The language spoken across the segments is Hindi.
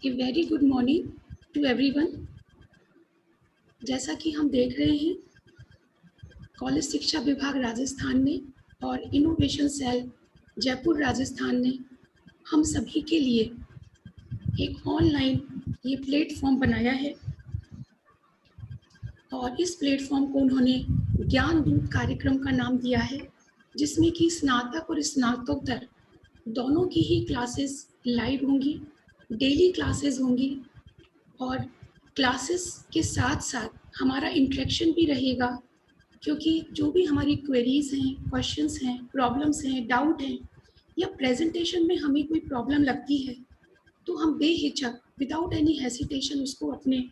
A very good morning to everyone. जैसा कि हम देख रहे हैं, कॉलेज शिक्षा विभाग राजस्थान ने और इनोवेशन सेल जयपुर राजस्थान ने हम सभी के लिए एक ऑनलाइन ये प्लेटफॉर्म बनाया है और इस प्लेटफॉर्म को उन्होंने ज्ञान दूत कार्यक्रम का नाम दिया है, जिसमें कि स्नातक और स्नातकोत्तर दोनों की ही क्लासेस लाइव होंगी, डेली क्लासेस होंगी और क्लासेस के साथ साथ हमारा इंटरेक्शन भी रहेगा, क्योंकि जो भी हमारी क्वेरीज हैं, क्वेश्चंस हैं, प्रॉब्लम्स हैं, डाउट हैं या प्रेजेंटेशन में हमें कोई प्रॉब्लम लगती है तो हम बेहिचक विदाउट एनी हेसिटेशन उसको अपने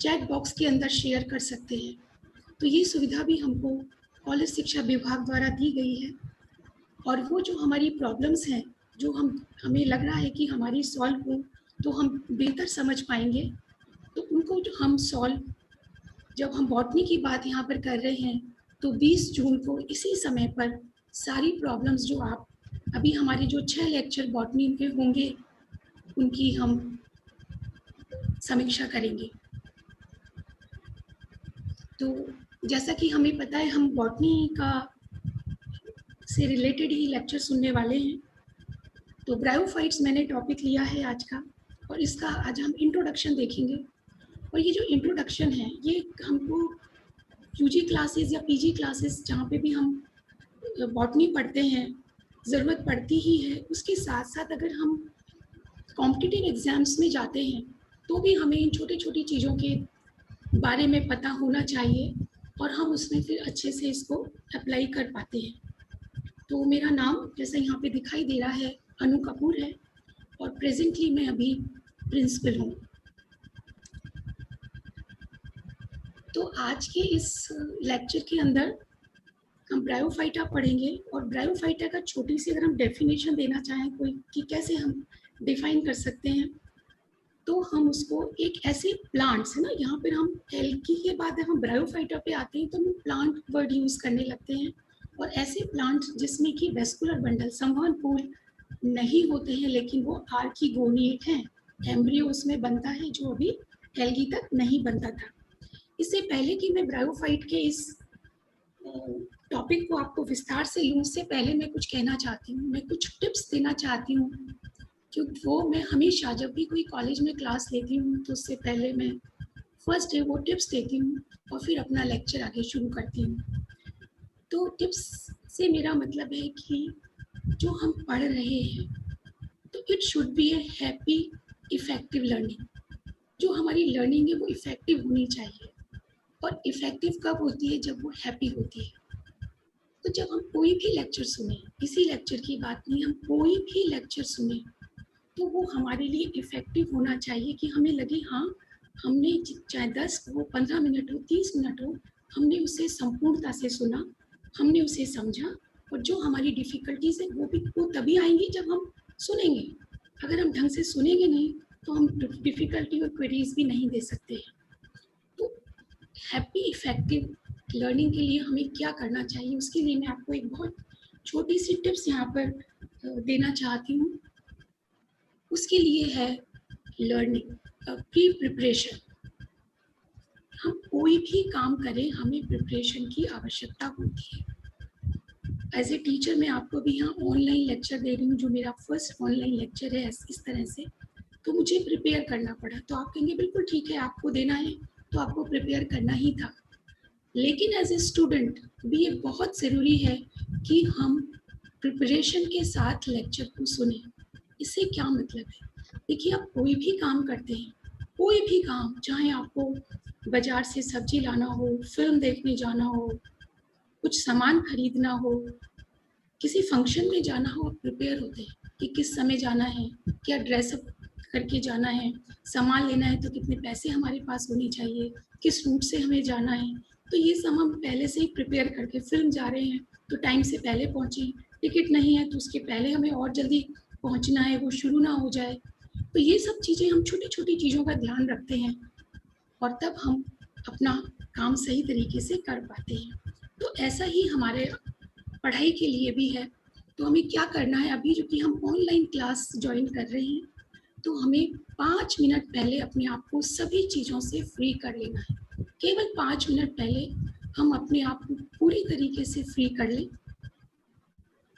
चैट बॉक्स के अंदर शेयर कर सकते हैं। तो ये सुविधा भी हमको कॉलेज शिक्षा विभाग द्वारा दी गई है और वो जो हमारी प्रॉब्लम्स हैं जो हमें लग रहा है कि हमारी सॉल्व हो तो हम बेहतर समझ पाएंगे, तो उनको जो हम सॉल्व, जब हम बॉटनी की बात यहाँ पर कर रहे हैं तो 20 जून को इसी समय पर सारी प्रॉब्लम्स जो आप अभी हमारे जो 6 लेक्चर बॉटनी के होंगे उनकी हम समीक्षा करेंगे। तो जैसा कि हमें पता है, हम बॉटनी का से रिलेटेड ही लेक्चर सुनने वाले हैं। तो ब्रायोफाइट्स मैंने टॉपिक लिया है आज का और इसका आज हम इंट्रोडक्शन देखेंगे। और ये जो इंट्रोडक्शन है ये हमको यूजी क्लासेस या पीजी क्लासेस जहाँ पे भी हम बॉटनी पढ़ते हैं ज़रूरत पड़ती ही है। उसके साथ साथ अगर हम कॉम्पिटिटिव एग्जाम्स में जाते हैं तो भी हमें इन छोटी छोटी चीज़ों के बारे में पता होना चाहिए और हम उसमें फिर अच्छे से इसको अप्लाई कर पाते हैं। तो मेरा नाम जैसा यहाँ पे दिखाई दे रहा है अनु कपूर है और प्रेजेंटली मैं अभी प्रिंसिपल हूँ। तो आज के इस लेक्चर के अंदर हम ब्रायोफाइटा पढ़ेंगे और ब्रायोफाइटा का छोटी सी अगर हम डेफिनेशन देना चाहें कोई कि कैसे हम डिफाइन कर सकते हैं तो हम उसको एक ऐसे प्लांट्स है ना, यहाँ पर हम एल्गी के बाद हम ब्रायोफाइटा पे आते हैं तो हम प्लांट वर्ड यूज करने लगते हैं और ऐसे प्लांट्स जिसमें कि वेस्कुलर बंडल संवहन फूल नहीं होते हैं लेकिन वो आर्किगोनिएट हैं, एम्ब्रियो उसमें बनता है जो अभी एल्गी तक नहीं बनता था। इससे पहले कि मैं ब्रायोफाइट के इस टॉपिक को आपको विस्तार से लूँ, उससे पहले मैं कुछ कहना चाहती हूँ, मैं कुछ टिप्स देना चाहती हूँ, क्योंकि वो मैं हमेशा जब भी कोई कॉलेज में क्लास लेती हूँ तो उससे पहले मैं फर्स्ट डे वो टिप्स देती हूँ और फिर अपना लेक्चर आगे शुरू करती हूँ। तो टिप्स से मेरा मतलब है कि जो हम पढ़ रहे हैं तो it should be A happy effective learning. जो हमारी लर्निंग है वो इफेक्टिव होनी चाहिए और इफेक्टिव कब होती है, जब वो हैप्पी होती है। तो जब हम कोई भी लेक्चर सुने, किसी लेक्चर की बात नहीं, हम कोई भी लेक्चर सुने तो वो हमारे लिए इफेक्टिव होना चाहिए कि हमें लगे हाँ हमने चाहे 10 हो, 15 मिनट हो, 30 मिनट हो, हमने उसे संपूर्णता से सुना, हमने उसे समझा और जो हमारी डिफिकल्टीज है वो तभी आएंगी जब हम सुनेंगे। अगर हम ढंग से सुनेंगे नहीं तो हम डिफिकल्टी और क्वेरीज भी नहीं दे सकते हैं। तो हैप्पी इफेक्टिव लर्निंग के लिए हमें क्या करना चाहिए, उसके लिए मैं आपको एक बहुत छोटी सी टिप्स यहाँ पर देना चाहती हूँ। उसके लिए है लर्निंग प्री प्रिपरेशन। हम कोई भी काम करें हमें प्रिपरेशन की आवश्यकता होती है। एज ए टीचर मैं आपको भी यहाँ ऑनलाइन लेक्चर दे रही हूँ, जो मेरा फर्स्ट ऑनलाइन लेक्चर है इस तरह से, तो मुझे प्रिपेयर करना पड़ा। तो आप कहेंगे बिल्कुल ठीक है, आपको देना है तो आपको प्रिपेयर करना ही था, लेकिन एज ए स्टूडेंट भी ये बहुत ज़रूरी है कि हम प्रिपरेशन के साथ लेक्चर को सुने। इससे क्या मतलब है, देखिए आप कोई भी काम करते हैं, कोई भी काम, चाहे आपको बाजार से सब्जी लाना हो, फिल्म देखने जाना हो, कुछ सामान खरीदना हो, किसी फंक्शन में जाना हो, आप प्रिपेयर होते हैं कि किस समय जाना है, क्या ड्रेसअप करके जाना है, सामान लेना है तो कितने पैसे हमारे पास होने चाहिए, किस रूट से हमें जाना है। तो ये सब हम पहले से ही प्रिपेयर करके, फिल्म जा रहे हैं तो टाइम से पहले पहुँचें, टिकट नहीं है तो उसके पहले हमें और जल्दी पहुँचना है, वो शुरू ना हो जाए। तो ये सब चीज़ें हम छोटी छोटी चीज़ों का ध्यान रखते हैं और तब हम अपना काम सही तरीके से कर पाते हैं। तो ऐसा ही हमारे पढ़ाई के लिए भी है। तो हमें क्या करना है, अभी जो कि हम ऑनलाइन क्लास ज्वाइन कर रहे हैं तो हमें 5 मिनट पहले अपने आप को सभी चीज़ों से फ्री कर लेना है। केवल 5 मिनट पहले हम अपने आप को पूरी तरीके से फ्री कर लें।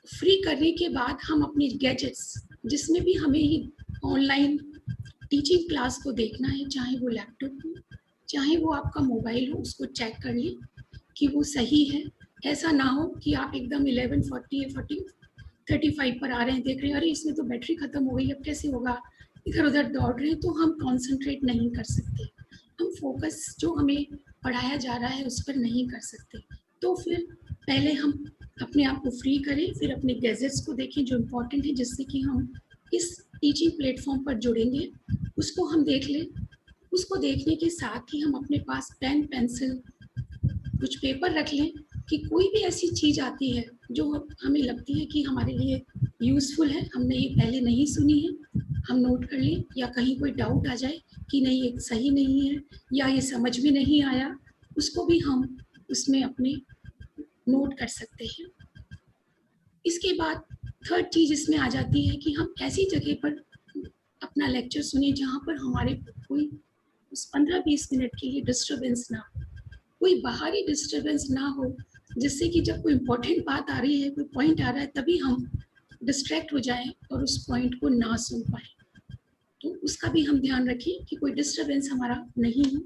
फ्री करने के बाद हम अपने गैजेट्स, जिसमें भी हमें ये ऑनलाइन टीचिंग क्लास को देखना है, चाहे वो लैपटॉप हो, चाहे वो आपका मोबाइल हो, उसको चेक कर लें कि वो सही है। ऐसा ना हो कि आप एकदम 11:40 या 35 पर आ रहे हैं, देख रहे हैं अरे इसमें तो बैटरी खत्म हो गई, अब कैसे होगा, इधर उधर दौड़ रहे हैं, तो हम कॉन्सेंट्रेट नहीं कर सकते, हम फोकस जो हमें पढ़ाया जा रहा है उस पर नहीं कर सकते। तो फिर पहले हम अपने आप को फ्री करें, फिर अपने गैजेट्स को देखें जो इम्पोर्टेंट है, जिससे कि हम इस टीचिंग प्लेटफॉर्म पर जुड़ेंगे, उसको हम देख लें। उसको देखने के साथ ही हम अपने पास पेन पेंसिल कुछ पेपर रख लें कि कोई भी ऐसी चीज़ आती है जो हमें लगती है कि हमारे लिए यूज़फुल है, हमने ये पहले नहीं सुनी है, हम नोट कर लें। या कहीं कोई डाउट आ जाए कि नहीं ये सही नहीं है या ये समझ में नहीं आया, उसको भी हम उसमें अपने नोट कर सकते हैं। इसके बाद थर्ड चीज़ इसमें आ जाती है कि हम ऐसी जगह पर अपना लेक्चर सुने जहाँ पर हमारे कोई उस 15-20 मिनट के लिए डिस्टर्बेंस ना हो, कोई बाहरी डिस्टर्बेंस ना हो, जिससे कि जब कोई इम्पोर्टेंट बात आ रही है, कोई पॉइंट आ रहा है, तभी हम डिस्ट्रैक्ट हो जाएं और उस पॉइंट को ना सुन पाए। तो उसका भी हम ध्यान रखें कि कोई डिस्टर्बेंस हमारा नहीं हो।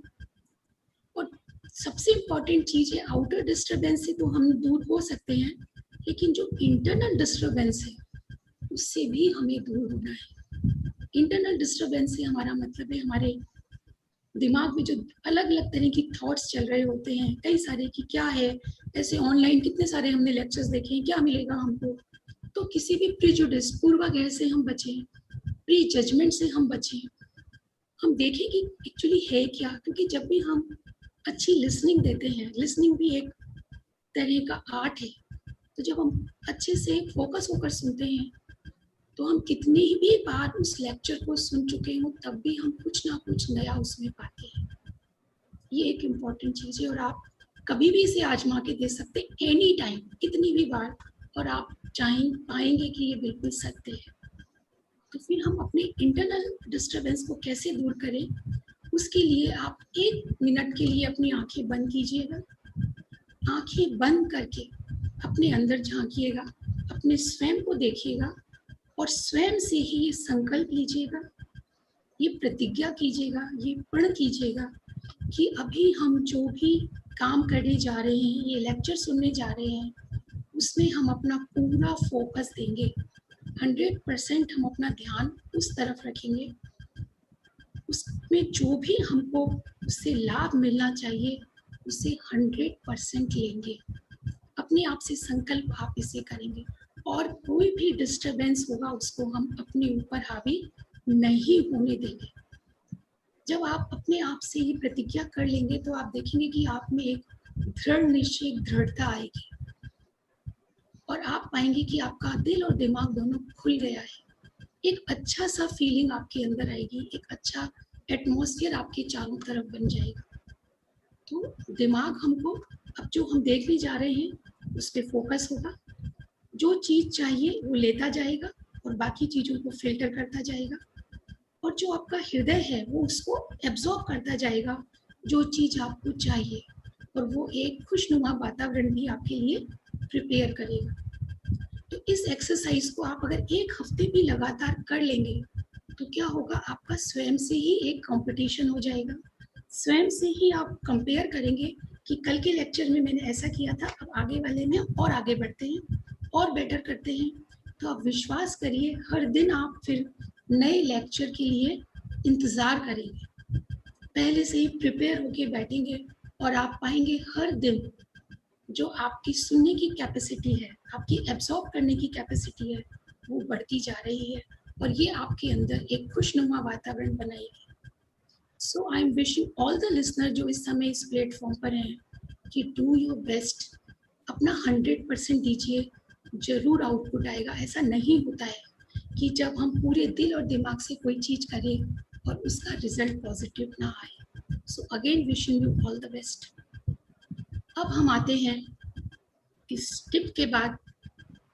और सबसे इम्पोर्टेंट चीज़ है, आउटर डिस्टर्बेंस से तो हम दूर हो सकते हैं, लेकिन जो इंटरनल डिस्टर्बेंस है उससे भी हमें दूर होना है। इंटरनल डिस्टर्बेंस से हमारा मतलब है हमारे दिमाग में जो अलग अलग तरह की थॉट्स चल रहे होते हैं कई सारे, कि क्या है, ऐसे ऑनलाइन कितने सारे हमने लेक्चर्स देखे हैं, क्या मिलेगा हमको। तो किसी भी प्रीजुडिस, पूर्वाग्रह से हम बचें, प्री जजमेंट से हम बचें। हम देखें कि एक्चुअली है क्या, क्योंकि जब भी हम अच्छी लिसनिंग देते हैं, लिसनिंग भी एक तरह का आर्ट है, तो जब हम अच्छे से फोकस होकर सुनते हैं तो हम कितनी भी बार उस लेक्चर को सुन चुके हों तब भी हम कुछ ना कुछ नया उसमें पाते हैं। ये एक इम्पॉर्टेंट चीज़ है और आप कभी भी इसे आजमा के दे सकते हैं, एनी टाइम, कितनी भी बार, और आप पाएंगे कि ये बिल्कुल सत्य है। तो फिर हम अपने इंटरनल डिस्टर्बेंस को कैसे दूर करें, उसके लिए आप 1 मिनट के लिए अपनी आंखें बंद कीजिएगा। आंखें बंद करके अपने अंदर झांकिएगा, अपने स्वयं को देखिएगा और स्वयं से ही ये संकल्प लीजिएगा, ये प्रतिज्ञा कीजिएगा, ये प्रण कीजिएगा कि अभी हम जो भी काम करने जा रहे हैं, ये लेक्चर सुनने जा रहे हैं, उसमें हम अपना पूरा फोकस देंगे, 100% हम अपना ध्यान उस तरफ रखेंगे, उसमें जो भी हमको उससे लाभ मिलना चाहिए उसे 100% लेंगे। अपने आप से संकल्प आप इसे करेंगे और कोई भी डिस्टरबेंस होगा उसको हम अपने ऊपर हावी नहीं होने देंगे। जब आप अपने आप से ही प्रतिज्ञा कर लेंगे तो आप देखेंगे कि आप में एक दृढ़ निश्चय, दृढ़ता आएगी और आप पाएंगे कि आपका दिल और दिमाग दोनों खुल गया है। एक अच्छा सा फीलिंग आपके अंदर आएगी, एक अच्छा एटमॉस्फेयर आपके चारों तरफ बन जाएगा। तो दिमाग हमको अब जो हम देखने जा रहे हैं उस पर फोकस होगा, जो चीज़ चाहिए वो लेता जाएगा और बाकी चीज़ों को फिल्टर करता जाएगा, और जो आपका हृदय है वो उसको एब्जॉर्ब करता जाएगा जो चीज़ आपको चाहिए, और वो एक खुशनुमा वातावरण भी आपके लिए प्रिपेयर करेगा। तो इस एक्सरसाइज को आप अगर 1 हफ्ते भी लगातार कर लेंगे तो क्या होगा, आपका स्वयं से ही एक कंपटीशन हो जाएगा। स्वयं से ही आप कंपेयर करेंगे कि कल के लेक्चर में मैंने ऐसा किया था, अब आगे वाले में और आगे बढ़ते हैं और बेटर करते हैं। तो आप विश्वास करिए, हर दिन आप फिर नए लेक्चर के लिए इंतज़ार करेंगे, पहले से ही प्रिपेयर होके बैठेंगे और आप पाएंगे हर दिन जो आपकी सुनने की कैपेसिटी है, आपकी एब्जॉर्ब करने की कैपेसिटी है, वो बढ़ती जा रही है और ये आपके अंदर एक खुशनुमा वातावरण बनाएगी। So I am wishing all the listener जो इस समय इस प्लेटफॉर्म पर हैं कि डू योर बेस्ट, अपना 100% दीजिए, जरूर आउटपुट आएगा। ऐसा नहीं होता है कि जब हम पूरे दिल और दिमाग से कोई चीज़ करें और उसका रिजल्ट पॉजिटिव ना आए। So again wishing you all the best. अब हम आते हैं इस टिप के बाद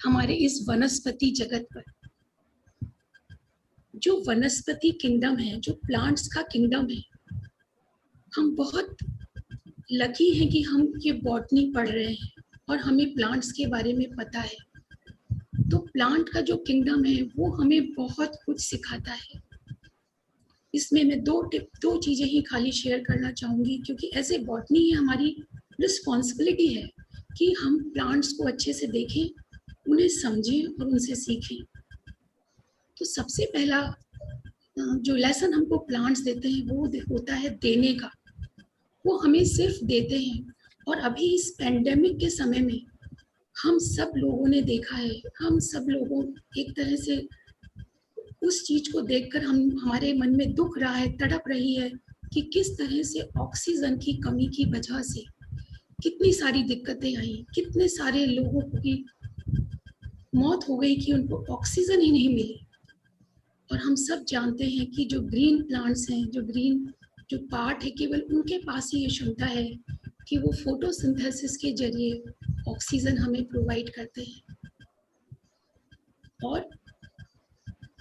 हमारे इस वनस्पति जगत पर। जो वनस्पति किंगडम है, जो प्लांट्स का किंगडम है, हम बहुत लकी हैं कि हम ये बॉटनी पढ़ रहे हैं और हमें प्लांट्स के बारे में पता है। तो प्लांट का जो किंगडम है वो हमें बहुत कुछ सिखाता है। इसमें मैं दो चीज़ें ही खाली शेयर करना चाहूँगी, क्योंकि एज ए बॉटनी ये हमारी रिस्पॉन्सिबिलिटी है कि हम प्लांट्स को अच्छे से देखें, उन्हें समझें और उनसे सीखें। तो सबसे पहला जो लेसन हमको प्लांट्स देते हैं वो होता है देने का। वो हमें सिर्फ देते हैं। और अभी इस पेंडेमिक के समय में हम सब लोगों ने देखा है, हम सब लोगों एक तरह से उस चीज को देखकर हमारे मन में दुख रहा है, तड़प रही है कि किस तरह से ऑक्सीजन की कमी की वजह से कितनी सारी दिक्कतें आई, कितने सारे लोगों की मौत हो गई कि उनको ऑक्सीजन ही नहीं मिली। और हम सब जानते हैं कि जो ग्रीन प्लांट्स हैं, जो पार्ट है, केवल उनके पास ही ये क्षमता है कि वो फोटोसिंथेसिस के जरिए ऑक्सीजन हमें प्रोवाइड करते हैं। और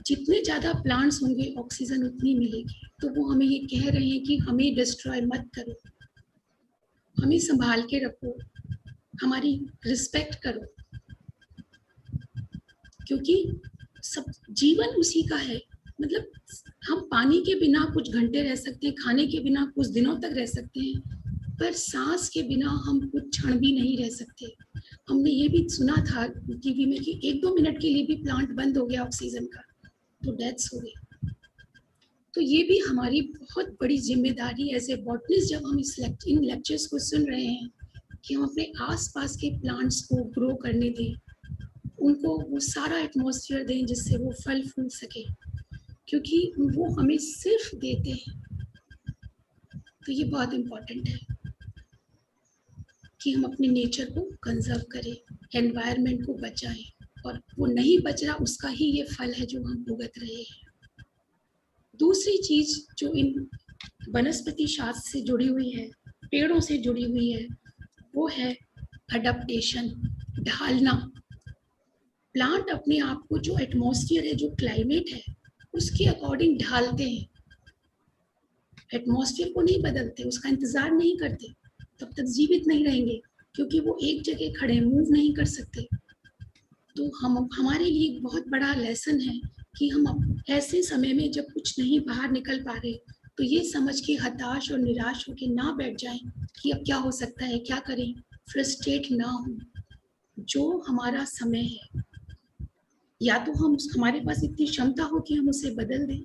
जितने ज़्यादा प्लांट्स होंगे ऑक्सीजन उतनी मिलेगी। तो वो हमें ये कह रहे हैं कि हमें डिस्ट्रॉय मत करो, हमें संभाल के रखो, हमारी रिस्पेक्ट करो, क्योंकि सब जीवन उसी का है। मतलब हम पानी के बिना कुछ घंटे रह सकते हैं, खाने के बिना कुछ दिनों तक रह सकते हैं, पर सांस के बिना हम कुछ क्षण भी नहीं रह सकते। हमने ये भी सुना था टीवी में कि 1-2 मिनट के लिए भी प्लांट बंद हो गया ऑक्सीजन का तो डेथ्स हो गई। तो ये भी हमारी बहुत बड़ी जिम्मेदारी एज ए बॉटनिस्ट, जब हम इन लेक्चर्स को सुन रहे हैं, कि हम अपने आसपास के प्लांट्स को ग्रो करने दें, उनको वो सारा एटमॉस्फेयर दें जिससे वो फल फूल सके, क्योंकि वो हमें सिर्फ देते हैं। तो ये बहुत इम्पोर्टेंट है कि हम अपने नेचर को कंजर्व करें, एनवायरनमेंट को बचाएं, और वो नहीं बच रहा उसका ही ये फल है जो हम भुगत रहे हैं। दूसरी चीज जो इन वनस्पति शास्त्र से जुड़ी हुई है, पेड़ों से जुड़ी हुई है, वो है अडप्टेशन, ढालना। प्लांट अपने आप को जो एटमॉस्फेयर है, जो क्लाइमेट है, उसके अकॉर्डिंग ढालते हैं। एटमॉस्फेयर को नहीं बदलते, उसका इंतजार नहीं करते, तब तक जीवित नहीं रहेंगे, क्योंकि वो एक जगह खड़े मूव नहीं कर सकते। तो हमारे लिए बहुत बड़ा लेसन है कि हम ऐसे समय में जब कुछ नहीं बाहर निकल पा रहे, तो ये समझ के हताश और निराश होकर ना बैठ जाएं कि अब क्या हो सकता है, क्या करें, फ्रस्ट्रेट ना हो। जो हमारा समय है, या तो हमारे पास इतनी क्षमता हो कि हम उसे बदल दें,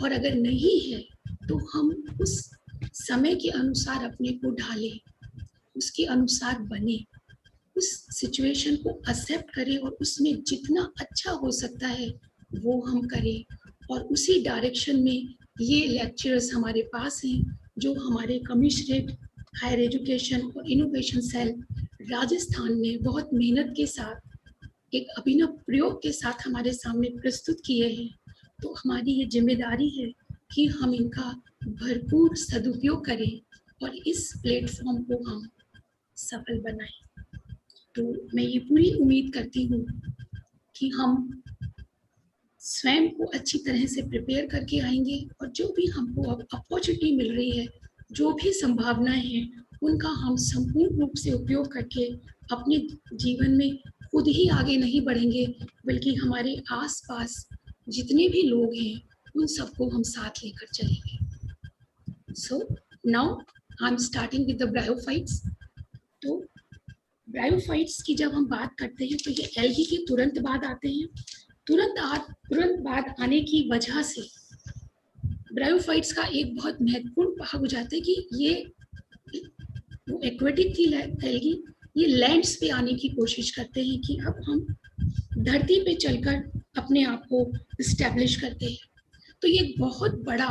और अगर नहीं है तो हम उस समय के अनुसार अपने को ढालें, उसके अनुसार बने, उस सिचुएशन को एक्सेप्ट करें और उसमें जितना अच्छा हो सकता है वो हम करें। और उसी डायरेक्शन में ये लेक्चर्स हमारे पास हैं, जो हमारे कमिश्नरेट हायर एजुकेशन और इनोवेशन सेल राजस्थान ने बहुत मेहनत के साथ एक अभिनव प्रयोग के साथ हमारे सामने प्रस्तुत किए हैं। तो हमारी ये जिम्मेदारी है कि हम इनका भरपूर सदुपयोग करें और इस प्लेटफॉर्म को हम सफल बनाएं। तो मैं ये पूरी उम्मीद करती हूँ कि हम स्वयं को अच्छी तरह से प्रिपेयर करके आएंगे, और जो भी हमको अब अपॉर्चुनिटी मिल रही है, जो भी संभावनाएं हैं, उनका हम संपूर्ण रूप से उपयोग करके अपने जीवन में खुद ही आगे नहीं बढ़ेंगे, बल्कि हमारे आसपास जितने भी लोग हैं उन सबको हम साथ लेकर चलेंगे। So now I am starting with the bryophytes. तो ब्रायोफाइट्स की जब हम बात करते हैं तो ये एल्गी के तुरंत बाद आते हैं। तुरंत बाद आने की वजह से ब्रायोफाइट्स का एक बहुत महत्वपूर्ण भाग हो जाता है कि ये वो एक्वेटिक थी एल्गी, ये लैंड्स पे आने की कोशिश करते हैं कि अब हम धरती पे चलकर अपने आप को इस्टेब्लिश करते हैं। तो ये बहुत बड़ा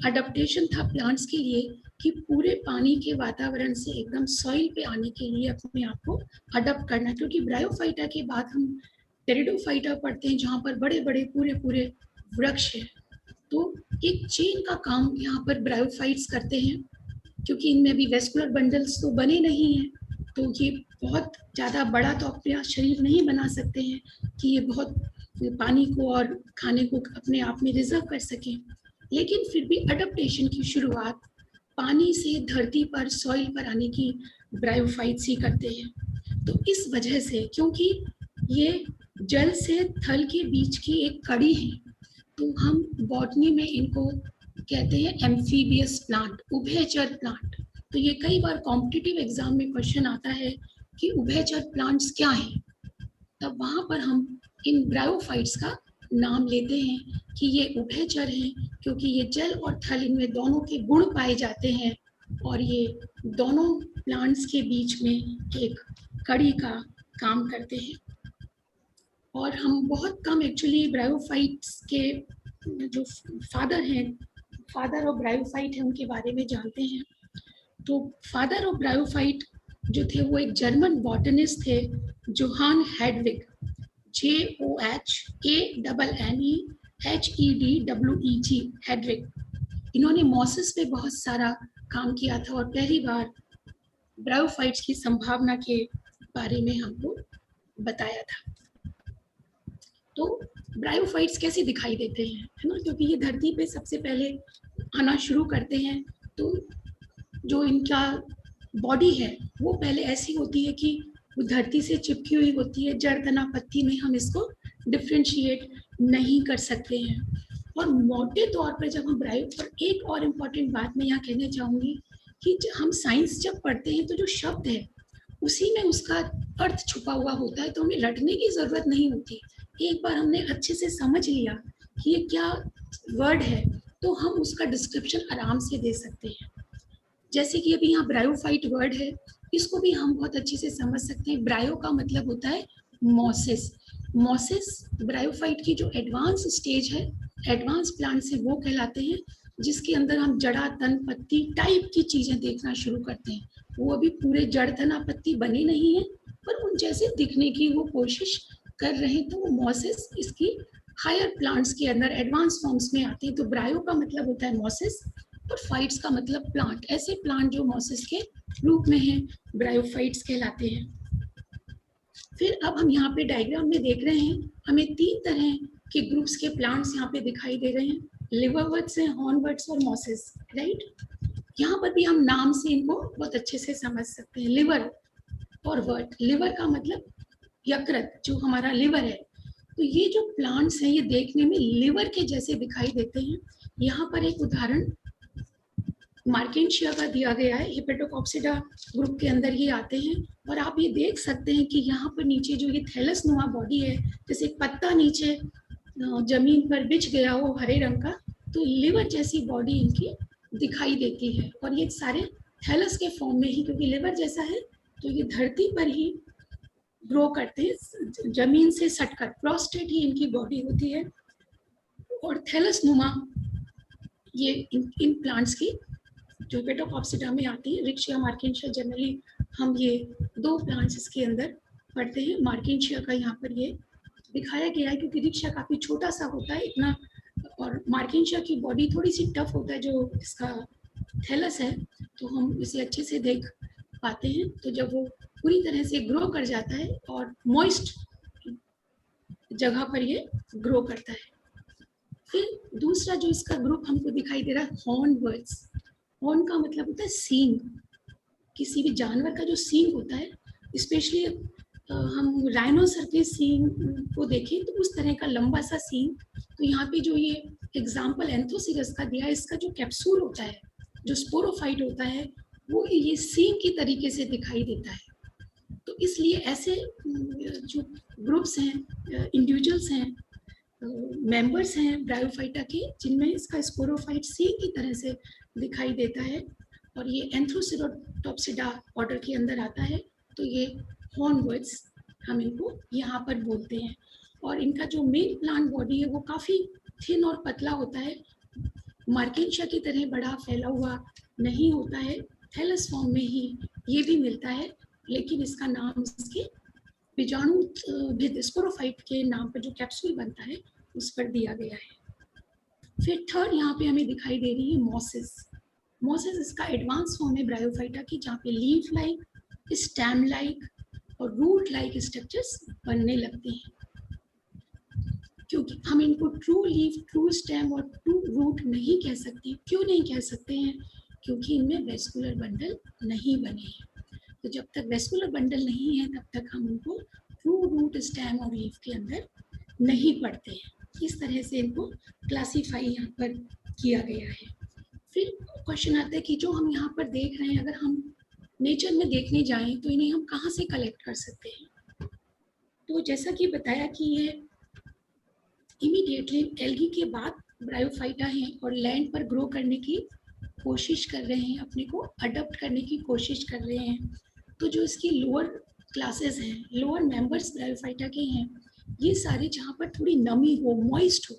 अडप्टेशन था प्लांट्स के लिए कि पूरे पानी के वातावरण से एकदम सॉइल पे आने के लिए अपने आप को अडप्ट करना, क्योंकि ब्रायोफाइटा के बाद हम टेरिडोफाइटा पढ़ते हैं जहाँ पर बड़े बड़े पूरे वृक्ष हैं। तो एक चेन का काम यहाँ पर ब्रायोफाइट्स करते हैं, क्योंकि इनमें भी वेस्कुलर बंडल्स तो बने नहीं हैं, तो ये बहुत ज़्यादा बड़ा तो अपना शरीर नहीं बना सकते हैं कि ये बहुत पानी को और खाने को अपने आप में रिजर्व कर सकें। लेकिन फिर भी अडप्टेशन की शुरुआत पानी से धरती पर, सॉइल पर आने की ब्रायोफाइट्स ही करते हैं। तो इस वजह से, क्योंकि ये जल से थल के बीच की एक कड़ी है, तो हम बॉटनी में इनको कहते हैं एम्फीबियस प्लांट, उभयचर प्लांट। तो ये कई बार कॉम्पिटिटिव एग्जाम में क्वेश्चन आता है कि उभयचर प्लांट्स क्या है, तब वहां पर हम इन ब्रायोफाइट्स का नाम लेते हैं कि ये उभयचर हैं, क्योंकि ये जल और थल, इनमें दोनों के गुण पाए जाते हैं और ये दोनों प्लांट्स के बीच में एक कड़ी का काम करते हैं। और हम बहुत कम एक्चुअली ब्रायोफाइट्स के जो फादर ऑफ ब्रायोफाइट है उनके बारे में जानते हैं। तो फादर ऑफ ब्रायोफाइट जो थे वो एक जर्मन बॉटनिस्ट थे, जोहान हेडविग, JOHANNEHEDWEG, हेडविग। इन्होंने मॉसेस पे बहुत सारा काम किया था और पहली बार ब्रायोफाइट्स की संभावना के बारे में हमको बताया था। तो ब्रायोफाइट्स कैसे दिखाई देते हैं, है ना, क्योंकि ये धरती पे सबसे पहले आना शुरू करते हैं। तो जो इनका बॉडी है वो पहले ऐसी होती है कि वो धरती से चिपकी हुई होती है, जड़ तना पत्ती में हम इसको डिफ्रेंशिएट नहीं कर सकते हैं। और मोटे तौर पर जब हम ब्रायो पर, एक और इम्पॉर्टेंट बात मैं यहाँ कहना चाहूँगी कि हम साइंस जब पढ़ते हैं तो जो शब्द है उसी में उसका अर्थ छुपा हुआ होता है, तो हमें रटने की जरूरत नहीं होती। एक बार हमने अच्छे से समझ लिया कि ये क्या वर्ड है, तो हम उसका डिस्क्रिप्शन आराम से दे सकते हैं। जैसे कि अभी यहाँ ब्रायोफाइट वर्ड है, इसको भी हम बहुत अच्छे से समझ सकते हैं। ब्रायो का मतलब होता है मॉसेस। मॉसेस ब्रायोफाइट की जो एडवांस स्टेज है, एडवांस प्लांट से वो कहलाते हैं, जिसके अंदर हम जड़ा तन पत्ती टाइप की चीजें देखना शुरू करते हैं। वो अभी पूरे जड़ तना पत्ती बने नहीं है, पर उन जैसे दिखने की वो कोशिश कर रहे हैं, तो वो मॉसेस इसकी हायर प्लांट्स के अंदर एडवांस फॉर्म्स में आते हैं। तो ब्रायो का मतलब होता है मॉसेस और फाइट्स का मतलब प्लांट। ऐसे प्लांट जो मॉसेस के रूप में हैं ब्रायोफाइट्स कहलाते हैं। फिर अब हम यहाँ पे डायग्राम में देख रहे हैं, हमें 3 तरह के ग्रुप्स के प्लांट्स यहाँ पे दिखाई दे रहे हैं, लिवरवर्ट्स हैं, हॉर्नवर्ट्स और मॉसेस, राइट। यहाँ पर भी हम नाम से इनको बहुत अच्छे से समझ सकते हैं। लिवर और वर्ट, लिवर का मतलब यकृत, जो हमारा लिवर है। तो ये जो प्लांट्स हैं ये देखने में लिवर के जैसे दिखाई देते हैं। यहाँ पर एक उदाहरण मार्केंशिया का दिया गया है, हेपेटोकॉक्सिडा ग्रुप के अंदर ये आते हैं। और आप ये देख सकते हैं कि यहाँ पर नीचे जो ये थैलस नुमा बॉडी है, जैसे एक पत्ता नीचे जमीन पर बिछ गया हो हरे रंग का, तो लिवर जैसी बॉडी इनकी दिखाई देती है। और ये सारे थैलस के फॉर्म में ही, क्योंकि लिवर जैसा है तो ये धरती पर ही ग्रो करते हैं, जमीन से सटकर, प्रोस्टेट ही इनकी बॉडी होती है। और थैलस नुमा ये इन प्लांट्स की जो हेपेटोकॉक्सिडा में आती है, रिक्शिया मार्केंशिया, जनरली हम ये 2 प्लांट्स इसके अंदर पढ़ते हैं। मार्केंशिया का यहाँ पर ये दिखाया गया है, क्योंकि रिक्शिया काफी छोटा सा होता है इतना, और मार्केंशिया की बॉडी थोड़ी सी टफ होता है जो इसका थैलस है, तो हम इसे अच्छे से देख पाते हैं। तो जब वो पूरी तरह से ग्रो कर जाता है और मॉइस्ट जगह पर ये ग्रो करता है। फिर दूसरा जो इसका ग्रुप हमको दिखाई दे रहा है, हॉर्नवर्ट्स। हॉर्न का मतलब होता है सींग। किसी भी जानवर का जो सींग होता है, स्पेशली हम राइनोसर के सींग को देखें तो उस तरह का लंबा सा सींग। तो यहाँ पे जो ये एग्जाम्पल एंथोसिरस का दिया है, इसका जो कैप्सूल होता है, जो स्पोरोफाइट होता है, वो ये सींग की तरीके से दिखाई देता है। तो इसलिए ऐसे जो ग्रुप्स हैं, इंडिविजुअल्स हैं, मेंबर्स हैं ब्रायोफाइटा के, जिनमें इसका स्पोरोफाइट सींग की तरह से दिखाई देता है, और ये एंथ्रोसिरोटॉप्सिडा ऑर्डर के अंदर आता है। तो ये हॉर्नवर्ट्स हम इनको यहाँ पर बोलते हैं। और इनका जो मेन प्लांट बॉडी है वो काफ़ी थिन और पतला होता है, मार्केंशिया की तरह बड़ा फैला हुआ नहीं होता है। थैलस फॉर्म में ही ये भी मिलता है, लेकिन इसका नाम इसके बीजाणु भिद स्पोरोफाइट के नाम पर जो कैप्सूल बनता है उस पर दिया गया है। फिर थर्ड यहाँ पे हमें दिखाई दे रही है मॉसेस। मॉसेस इसका एडवांस फॉर्म है ब्रायोफाइटा की, जहाँ पे लीफ लाइक, स्टेम लाइक और रूट लाइक स्ट्रक्चर्स बनने लगते हैं। क्योंकि हम इनको ट्रू लीफ, ट्रू स्टेम और ट्रू रूट नहीं कह सकते। क्यों नहीं कह सकते हैं? क्योंकि इनमें वेस्कुलर बंडल नहीं बने हैं। तो जब तक वेस्कुलर बंडल नहीं है तब तक हम उनको ट्रू रूट, स्टेम और लीफ के अंदर नहीं पढ़ते हैं। इस तरह से इनको क्लासीफाई यहाँ पर किया गया है। फिर क्वेश्चन आता है कि जो हम यहाँ पर देख रहे हैं, अगर हम नेचर में देखने जाएं तो इन्हें हम कहाँ से कलेक्ट कर सकते हैं? तो जैसा कि बताया कि ये इमीडिएटली एल्गी के बाद ब्रायोफाइटा हैं और लैंड पर ग्रो करने की कोशिश कर रहे हैं, अपने को अडॉप्ट करने की कोशिश कर रहे हैं। तो जो इसकी लोअर क्लासेस हैं, लोअर मेंबर्स ब्रायोफाइटा के हैं, ये सारे जहाँ पर थोड़ी नमी हो, मॉइस्ट हो,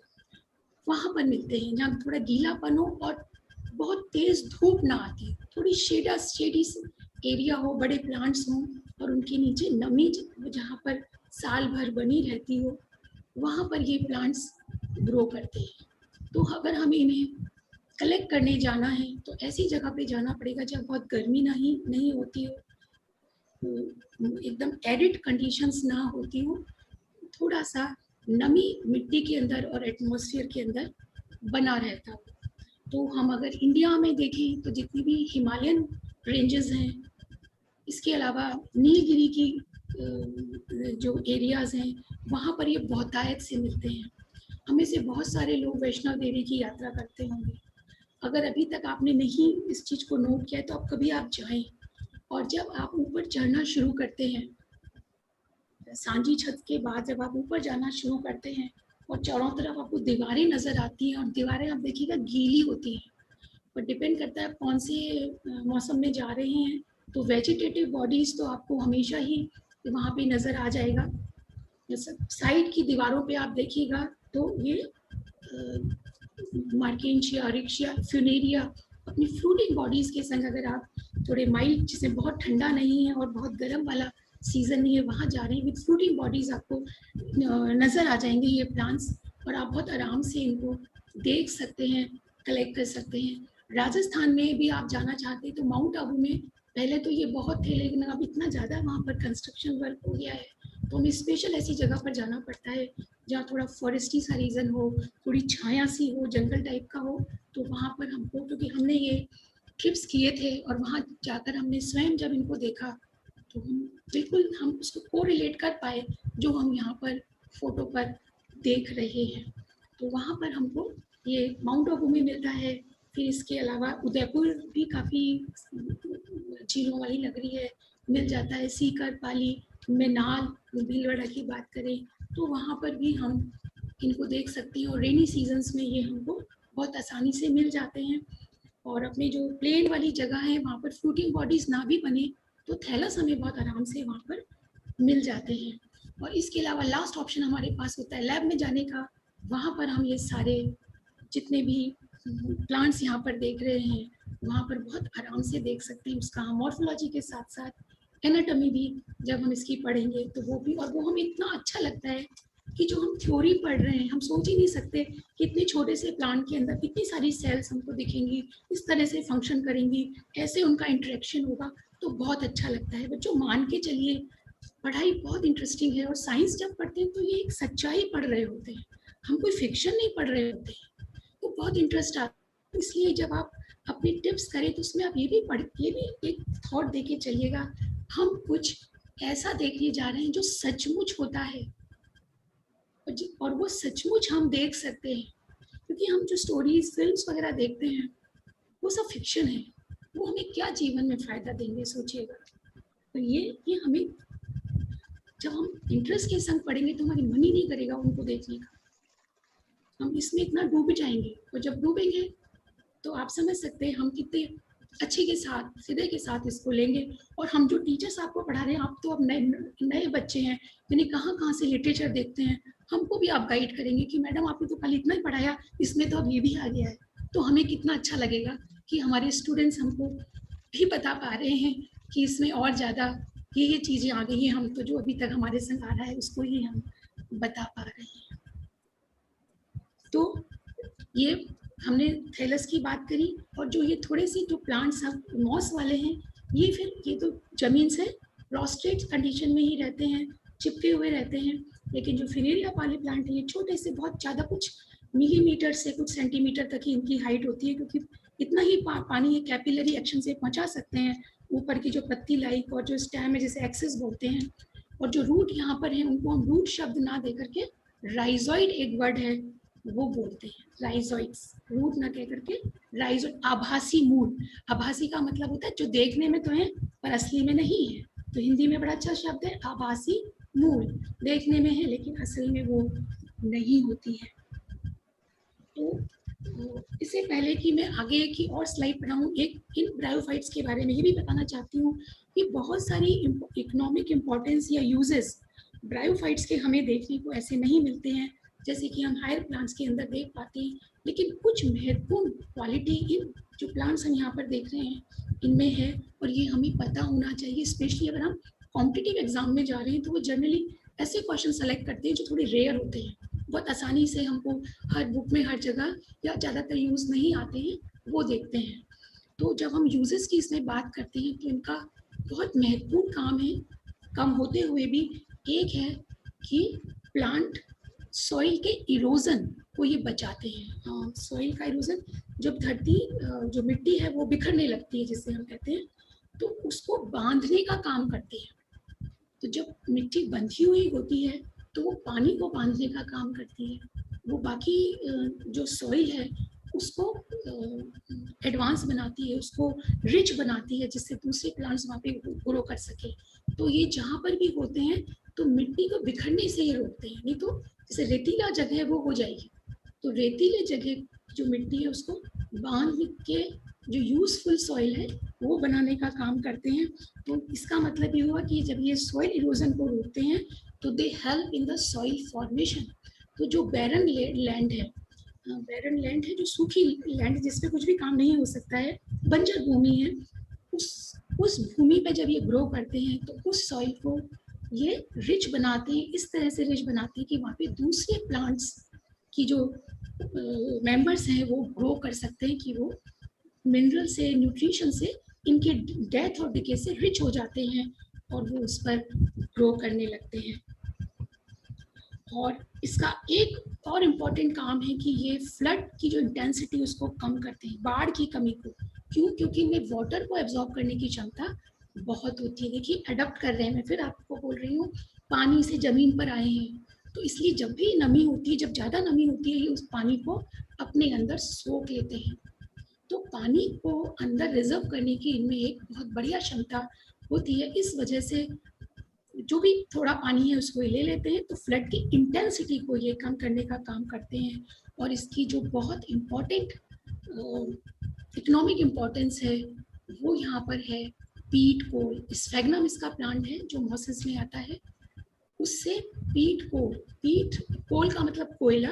वहाँ पर मिलते हैं, जहाँ थोड़ा गीलापन हो और बहुत तेज धूप ना आती, थोड़ी शेडी एरिया हो, बड़े प्लांट्स हों और उनके नीचे नमी जहाँ पर साल भर बनी रहती हो, वहाँ पर ये प्लांट्स ग्रो करते हैं। तो अगर हमें इन्हें कलेक्ट करने जाना है तो ऐसी जगह पे जाना पड़ेगा जहाँ बहुत गर्मी नहीं होती हो, एकदम एरिड कंडीशंस ना होती हो, थोड़ा सा नमी मिट्टी के अंदर और एटमॉस्फेयर के अंदर बना रहता हो। तो हम अगर इंडिया में देखें तो जितनी भी हिमालयन रेंजेस हैं, इसके अलावा नीलगिरी की जो एरियाज़ हैं, वहाँ पर ये बहुतायत से मिलते हैं। हमें से बहुत सारे लोग वैष्णो देवी की यात्रा करते होंगे। अगर अभी तक आपने नहीं इस चीज़ को नोट किया तो अब कभी आप जाएं, और जब आप ऊपर चढ़ना शुरू करते हैं, सांझी छत के बाद जब आप ऊपर जाना शुरू करते हैं और चारों तरफ आपको दीवारें नज़र आती हैं, और दीवारें आप देखिएगा गीली होती हैं, पर डिपेंड करता है कौन से मौसम में जा रहे हैं। तो वेजिटेटिव बॉडीज़ तो आपको हमेशा ही वहाँ पे नज़र आ जाएगा। साइड की दीवारों पे आप देखिएगा तो ये मार्केंशिया, रिक्शिया, फ्यूनेरिया अपनी फ्रूटिंग बॉडीज़ के संग, अगर आप थोड़े माइल्ड, जिसमें बहुत ठंडा नहीं है और बहुत गर्म वाला सीजन नहीं है, वहाँ जा रहे हैं, विद फ्रूटिंग बॉडीज़ आपको नज़र आ जाएंगे ये प्लांट्स, और आप बहुत आराम से इनको देख सकते हैं, कलेक्ट कर सकते हैं। राजस्थान में भी आप जाना चाहते हैं तो माउंट आबू में पहले तो ये बहुत थे, लेकिन अब इतना ज़्यादा वहाँ पर कंस्ट्रक्शन वर्क हो गया है तो हमें स्पेशल ऐसी जगह पर जाना पड़ता है जहाँ थोड़ा फॉरेस्टी सा रीजन हो, थोड़ी छाया सी हो, जंगल टाइप का हो। तो वहाँ पर हमको, क्योंकि हमने ये ट्रिप्स किए थे और वहाँ जाकर हमने स्वयं जब इनको देखा तो हम उसको को रिलेट कर पाए जो हम यहाँ पर फोटो पर देख रहे हैं। तो वहाँ पर हमको ये माउंट आबू में मिलता है। फिर इसके अलावा उदयपुर भी काफ़ी झीलों वाली लग रही है, मिल जाता है। सीकर, पाली, मेनाल, भीलवाड़ा की बात करें तो वहाँ पर भी हम इनको देख सकते हैं, और रेनी सीजन्स में ये हमको बहुत आसानी से मिल जाते हैं। और अपने जो प्लेन वाली जगह है वहाँ पर फ्रूटिंग बॉडीज ना भी बने तो थैलस हमें बहुत आराम से वहाँ पर मिल जाते हैं। और इसके अलावा लास्ट ऑप्शन हमारे पास होता है लैब में जाने का। वहाँ पर हम ये सारे जितने भी प्लांट्स यहाँ पर देख रहे हैं वहाँ पर बहुत आराम से देख सकते हैं। उसका हम मॉर्फोलॉजी के साथ साथ एनाटॉमी भी जब हम इसकी पढ़ेंगे तो वो भी, और वो हमें इतना अच्छा लगता है कि जो हम थ्योरी पढ़ रहे हैं हम सोच ही नहीं सकते कि इतने छोटे से प्लांट के अंदर कितनी सारी सेल्स हमको दिखेंगी, इस तरह से फंक्शन करेंगी, ऐसे उनका इंटरेक्शन होगा। तो बहुत अच्छा लगता है बच्चों, मान के चलिए पढ़ाई बहुत इंटरेस्टिंग है। और साइंस जब पढ़ते हैं तो ये एक सच्चाई पढ़ रहे होते हैं, हम कोई फिक्शन नहीं पढ़ रहे होते हैं, तो बहुत इंटरेस्ट आता है। इसलिए जब आप अपनी टिप्स करें तो उसमें आप ये भी एक थॉट दे के चलिएगा, हम कुछ ऐसा देखने जा रहे हैं जो सचमुच होता है, और वो सचमुच हम देख सकते हैं। क्योंकि हम जो स्टोरीज, फिल्म्स वगैरह देखते हैं वो सब फिक्शन है, वो हमें क्या जीवन में फ़ायदा देंगे सोचिएगा। तो ये हमें, जब हम इंटरेस्ट के संग पढ़ेंगे तो हमारी मन ही नहीं करेगा उनको देखने का, हम इसमें इतना डूब जाएंगे। और जब डूबेंगे तो आप समझ सकते हैं हम कितने अच्छे के साथ, सीधे के साथ इसको लेंगे। और हम जो टीचर्स आपको पढ़ा रहे हैं, आप तो अब नए बच्चे हैं, यानी कहाँ से लिटरेचर देखते हैं, हमको भी आप गाइड करेंगे कि मैडम आपने तो कल इतना ही पढ़ाया, इसमें तो अब ये भी आ गया है। तो हमें कितना अच्छा लगेगा कि हमारे स्टूडेंट्स हमको भी बता पा रहे हैं कि इसमें और ज़्यादा ये चीज़ें आ गई हैं, हम तो जो अभी तक हमारे संग आ रहा है उसको ही हम बता पा रहे हैं। तो ये हमने थैलस की बात करी, और जो ये थोड़े से जो प्लांट्स अब मॉस वाले हैं, ये तो जमीन से प्रोस्ट्रेट कंडीशन में ही रहते हैं, चिपके हुए रहते हैं। लेकिन जो फिनेरिया वाले प्लांट है ये छोटे से बहुत ज़्यादा कुछ मिलीमीटर से कुछ सेंटीमीटर तक ही इनकी हाइट होती है, क्योंकि इतना ही पानी ये कैपिलरी एक्शन से पहुंचा सकते हैं ऊपर की जो पत्ती लाइक और जो स्टेम है जिसे एक्सेस बोलते हैं। और जो रूट यहाँ पर है उनको हम रूट शब्द ना दे करके राइजॉइड एक वर्ड है वो बोलते हैं, राइजॉइड्स, रूट ना कह करके राइजॉइड। आभासी मूल, आभासी का मतलब होता है जो देखने में तो है पर असली में नहीं है, तो हिंदी में बड़ा अच्छा शब्द है आभासी मूल, देखने में है लेकिन असल में वो नहीं होती है। तो इससे पहले कि मैं आगे की और स्लाइड पढ़ाऊँ, एक इन ब्रायोफाइट्स के बारे में ये भी बताना चाहती हूँ कि बहुत सारी इकोनॉमिक इम्पोर्टेंस या यूजेस ब्रायोफाइट्स के हमें देखने को ऐसे नहीं मिलते हैं जैसे कि हम हायर प्लांट्स के अंदर देख पाते हैं, लेकिन कुछ महत्वपूर्ण क्वालिटी इन जो प्लांट्स हम यहाँ पर देख रहे हैं इनमें है, और ये हमें पता होना चाहिए। स्पेशली अगर हम कॉम्पिटिटिव एग्जाम में जा रहे हैं तो वो जनरली ऐसे क्वेश्चन सेलेक्ट करते हैं जो थोड़े रेयर होते हैं, बहुत आसानी से हमको हर बुक में हर जगह या ज़्यादातर यूज़ नहीं आते हैं, वो देखते हैं। तो जब हम यूजेस की इसमें बात करते हैं तो इनका बहुत महत्वपूर्ण काम है, कम होते हुए भी एक है कि प्लांट सॉइल के इरोजन को ये बचाते हैं। सॉइल का इरोजन, जब धरती जो मिट्टी है वो बिखरने लगती है जिसे हम कहते हैं, तो उसको बांधने का काम करते हैं। तो जब मिट्टी बंधी हुई होती है तो वो पानी को बांधने का काम करती है, वो बाकी जो सॉइल है उसको एडवांस बनाती है, उसको रिच बनाती है जिससे दूसरे प्लांट्स वहाँ पे ग्रो कर सके। तो ये जहाँ पर भी होते हैं तो मिट्टी को बिखरने से ये रोकते हैं, नहीं तो जैसे रेतीला जगह है वो हो जाएगी, तो रेतीले जगह जो मिट्टी है उसको बांध के जो यूजफुल सॉइल है वो बनाने का काम करते हैं। तो इसका मतलब ये हुआ कि जब ये सॉइल इरोजन को रोकते हैं तो they help in the soil formation. तो जो बैरन लैंड है, बैरन लैंड है जो सूखी लैंड जिसपे कुछ भी काम नहीं हो सकता है, बंजर भूमि है, उस भूमि पे जब ये ग्रो करते हैं तो उस सॉइल को ये रिच बनाते हैं, इस तरह से रिच बनाते हैं कि वहाँ पे दूसरे प्लांट्स की जो मेंबर्स हैं वो ग्रो कर सकते हैं, कि वो मिनरल से, न्यूट्रिशन से, इनके डेथ और डिके से रिच हो जाते हैं और वो उस पर ग्रो करने लगते हैं। और इसका एक और इम्पॉर्टेंट काम है कि ये फ्लड की जो इंटेंसिटी उसको कम करते हैं, बाढ़ की कमी को। क्यों? क्योंकि इनमें वाटर को एब्जॉर्ब करने की क्षमता बहुत होती है। देखिए अडप्ट कर रहे हैं, मैं फिर आपको बोल रही हूँ, पानी से जमीन पर आए हैं, तो इसलिए जब भी नमी होती है, जब ज़्यादा नमी होती है, ये उस पानी को अपने अंदर सोख लेते हैं। तो पानी को अंदर रिजर्व करने की इनमें एक बहुत बढ़िया क्षमता होती है। इस वजह से जो भी थोड़ा पानी है उसको ले लेते हैं, तो फ्लड की इंटेंसिटी को ये कम करने का काम करते हैं। और इसकी जो बहुत इम्पोर्टेंट इकोनॉमिक इम्पोर्टेंस है वो यहाँ पर है पीट कोल। स्फेगनम इसका प्लांट है जो मॉसेस में आता है, उससे पीट कोल का मतलब कोयला,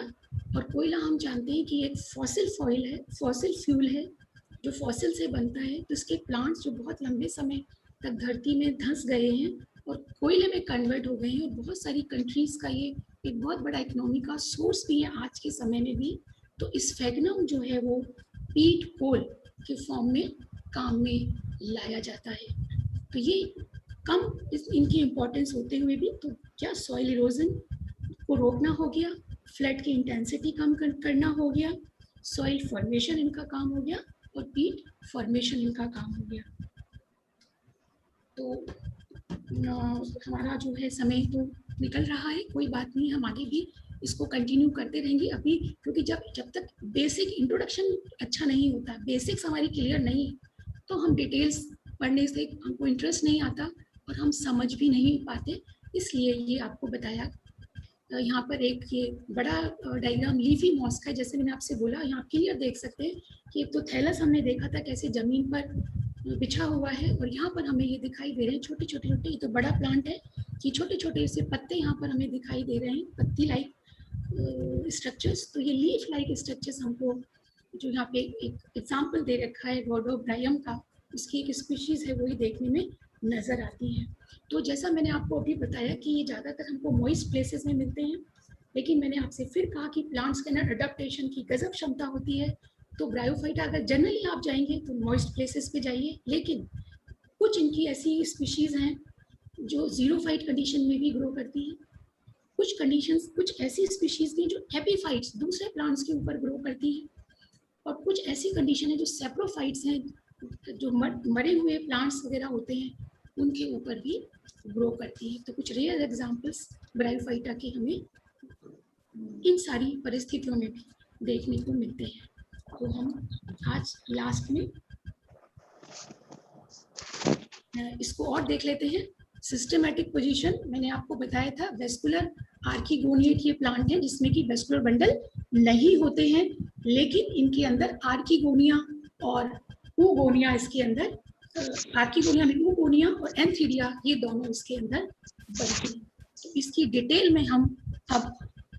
और कोयला हम जानते हैं कि एक फॉसिल फॉइल है, फॉसिल फ्यूल है जो फॉसिल से बनता है। तो इसके प्लांट्स जो बहुत लंबे समय तक धरती में धंस गए हैं और कोयले में कन्वर्ट हो गए हैं, और बहुत सारी कंट्रीज का ये एक बहुत बड़ा इकोनॉमी का सोर्स भी है आज के समय में भी। तो स्फेगनम जो है वो पीट कोल के फॉर्म में काम में लाया जाता है। तो ये कम इनकी इम्पोर्टेंस होते हुए भी तो क्या सॉइल इरोजन को रोकना हो गया, फ्लड की इंटेंसिटी कम करना हो गया, सॉइल फॉर्मेशन इनका काम हो गया, और पीट फॉर्मेशन इनका काम हो गया। तो हमारा जो है समय तो निकल रहा है, कोई बात नहीं, हम आगे भी इसको कंटिन्यू करते रहेंगे अभी, क्योंकि जब तक बेसिक इंट्रोडक्शन अच्छा नहीं होता, बेसिक्स हमारी क्लियर नहीं, तो हम डिटेल्स पढ़ने से हमको इंटरेस्ट नहीं आता और हम समझ भी नहीं पाते। इसलिए ये आपको बताया। यहाँ पर एक ये बड़ा डायग्राम लीफी मॉस का है, जैसे मैंने आपसे बोला, यहाँ क्लियर देख सकते हैं कि एक तो थैलस हमने देखा था कैसे जमीन पर बिछा हुआ है, और यहाँ पर हमें ये दिखाई दे रहे हैं छोटे छोटे छोटे, ये तो बड़ा प्लांट है कि छोटे छोटे से पत्ते यहाँ पर हमें दिखाई दे रहे हैं, पत्ती लाइक स्ट्रक्चर्स। तो ये लीफ लाइक स्ट्रक्चर्स हमको जो यहाँ पे एक एग्जाम्पल दे रखा है रहोडोब्रायम का, उसकी एक स्पीशीज है, वही देखने में नजर आती है। तो जैसा मैंने आपको अभी बताया कि ये ज़्यादातर हमको मॉइस्ट प्लेसेस में मिलते हैं, लेकिन मैंने आपसे फिर कहा कि प्लांट्स के अंदर अडेप्टेशन की गजब क्षमता होती है। तो ब्रायोफाइटा अगर जनरली आप जाएंगे तो मॉइस्ट प्लेसेस पे जाइए, लेकिन कुछ इनकी ऐसी स्पीशीज हैं जो जीरो फाइट कंडीशन में भी ग्रो करती हैं, कुछ कंडीशंस, कुछ ऐसी स्पीशीज भी जो एपीफाइट्स दूसरे प्लांट्स के ऊपर ग्रो करती हैं, और कुछ ऐसी कंडीशन है जो सेप्रोफाइट्स हैं, जो मरे हुए प्लांट्स वगैरह होते हैं उनके ऊपर भी ग्रो करती है। तो कुछ रेयर एग्जांपल्स ब्रायोफाइटा के हमें इन सारी परिस्थितियों में भी देखने को मिलते हैं। तो हम आज लास्ट में इसको और देख लेते हैं। सिस्टमैटिक पोजीशन मैंने आपको बताया था, वेस्कुलर आर्किगोनिएट ये प्लांट है जिसमें कि वेस्कुलर बंडल नहीं होते हैं, लेकिन इनके अंदर आर्किगोनिया और ऊगोनिया इसके अंदर, आर्किगोनिया में ऊगोनिया और एंथीडिया ये दोनों इसके अंदर बनते हैं। तो इसकी डिटेल में हम अब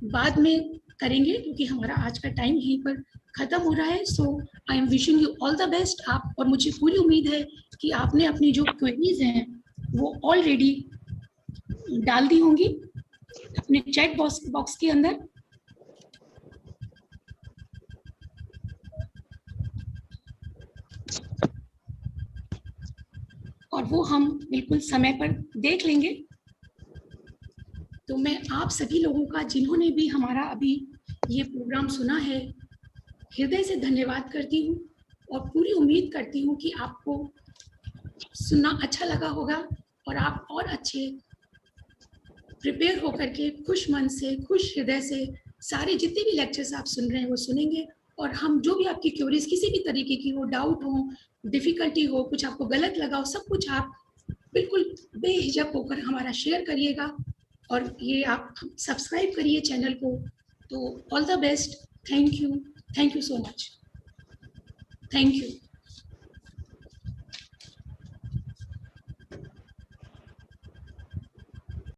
बाद में करेंगे क्योंकि हमारा आज का टाइम यहीं पर खत्म हो रहा है। So I am wishing you all the best. आप और मुझे पूरी उम्मीद है कि आपने अपनी जो क्वेरीज हैं वो ऑलरेडी डाल दी होंगी अपने चैट बॉक्स के अंदर। और वो हम बिल्कुल समय पर देख लेंगे। तो मैं आप सभी लोगों का जिन्होंने भी हमारा अभी ये प्रोग्राम सुना है हृदय से धन्यवाद करती हूँ, और पूरी उम्मीद करती हूँ कि आपको सुनना अच्छा लगा होगा और आप और अच्छे प्रिपेयर होकर के खुश मन से, खुश हृदय से सारे जितने भी लेक्चर्स आप सुन रहे हैं वो सुनेंगे। और हम जो भी आपकी क्वेरीज किसी भी तरीके की हो, डाउट हो, डिफिकल्टी हो, कुछ आपको गलत लगा हो, सब कुछ आप बिल्कुल बेहिचक होकर हमारा शेयर करिएगा। और ये आप सब्सक्राइब करिए चैनल को। तो all the best. Thank you so much. Thank you.